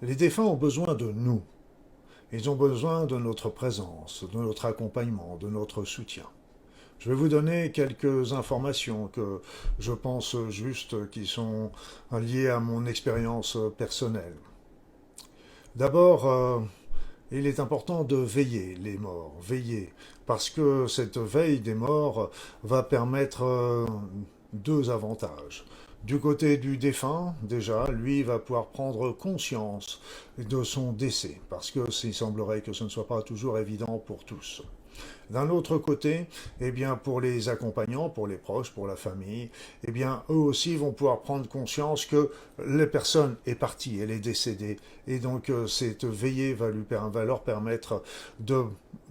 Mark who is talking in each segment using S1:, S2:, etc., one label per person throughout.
S1: Les défunts ont besoin de nous. Ils ont besoin de notre présence, de notre accompagnement, de notre soutien. Je vais vous donner quelques informations que je pense justes, qui sont liées à mon expérience personnelle. D'abord, il est important de veiller les morts, veiller, parce que cette veille des morts va permettre deux avantages. Du côté du défunt, déjà, lui va pouvoir prendre conscience de son décès, parce que il semblerait que ce ne soit pas toujours évident pour tous. D'un autre côté, eh bien, pour les accompagnants, pour les proches, pour la famille, eh bien, eux aussi vont pouvoir prendre conscience que la personne est partie, elle est décédée. Et donc, cette veillée va leur permettre de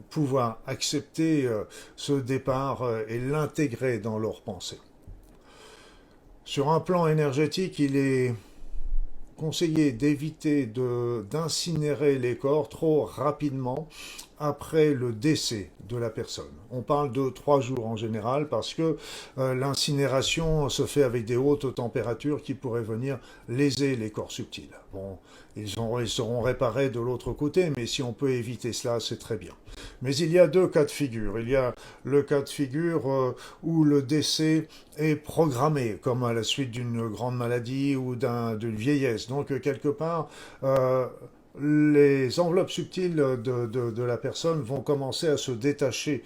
S1: pouvoir accepter ce départ et l'intégrer dans leurs pensées. Sur un plan énergétique, il est conseillé d'éviter d'incinérer les corps trop rapidement après le décès de la personne. On parle de 3 jours en général parce que l'incinération se fait avec des hautes températures qui pourraient venir léser les corps subtils. Bon, ils seront réparés de l'autre côté, mais si on peut éviter cela, c'est très bien. Mais il y a deux cas de figure. Il y a le cas de figure où le décès est programmé, comme à la suite d'une grande maladie ou d'une vieillesse. Donc, quelque part, les enveloppes subtiles de la personne vont commencer à se détacher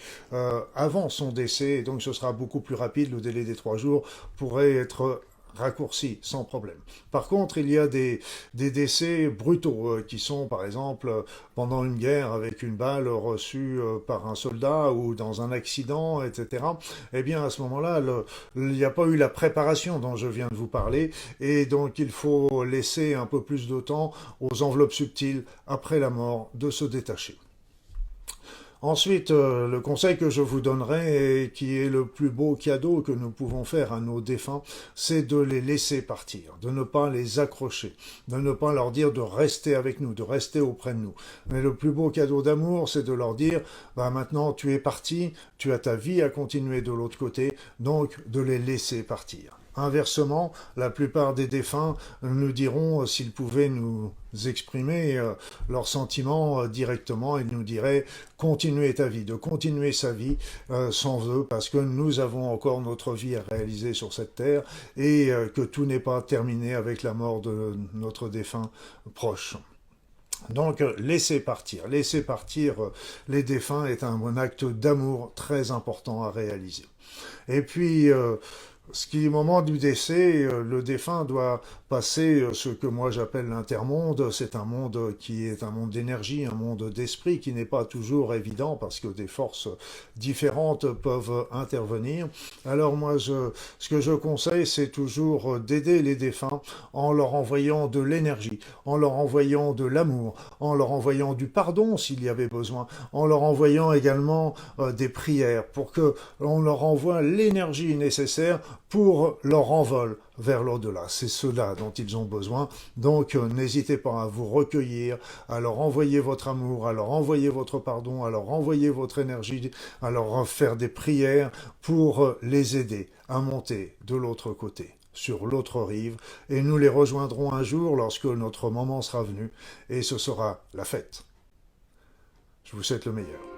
S1: avant son décès, et donc ce sera beaucoup plus rapide. Le délai des 3 jours pourrait être raccourci sans problème. Par contre, il y a des décès brutaux qui sont, par exemple, pendant une guerre avec une balle reçue par un soldat ou dans un accident, etc. Eh bien, à ce moment-là, il n'y a pas eu la préparation dont je viens de vous parler, et donc il faut laisser un peu plus de temps aux enveloppes subtiles après la mort de se détacher. Ensuite, le conseil que je vous donnerai, et qui est le plus beau cadeau que nous pouvons faire à nos défunts, c'est de les laisser partir, de ne pas les accrocher, de ne pas leur dire de rester avec nous, de rester auprès de nous. Mais le plus beau cadeau d'amour, c'est de leur dire, bah maintenant tu es parti, tu as ta vie à continuer de l'autre côté, donc de les laisser partir. Inversement, la plupart des défunts nous diront, s'ils pouvaient nous exprimer leurs sentiments directement, ils nous diraient continuer ta vie, de continuer sa vie sans eux, parce que nous avons encore notre vie à réaliser sur cette terre et que tout n'est pas terminé avec la mort de notre défunt proche. Donc, laisser partir les défunts est un acte d'amour très important à réaliser. Et puis, ce qui est au moment du décès, le défunt doit passer ce que moi j'appelle l'intermonde. C'est un monde qui est un monde d'énergie, un monde d'esprit qui n'est pas toujours évident parce que des forces différentes peuvent intervenir. Alors moi, ce que je conseille, c'est toujours d'aider les défunts en leur envoyant de l'énergie, en leur envoyant de l'amour, en leur envoyant du pardon s'il y avait besoin, en leur envoyant également des prières pour que l'on leur envoie l'énergie nécessaire pour leur envol vers l'au-delà. C'est cela dont ils ont besoin. Donc n'hésitez pas à vous recueillir, à leur envoyer votre amour, à leur envoyer votre pardon, à leur envoyer votre énergie, à leur faire des prières pour les aider à monter de l'autre côté, sur l'autre rive, et nous les rejoindrons un jour lorsque notre moment sera venu, et ce sera la fête. Je vous souhaite le meilleur.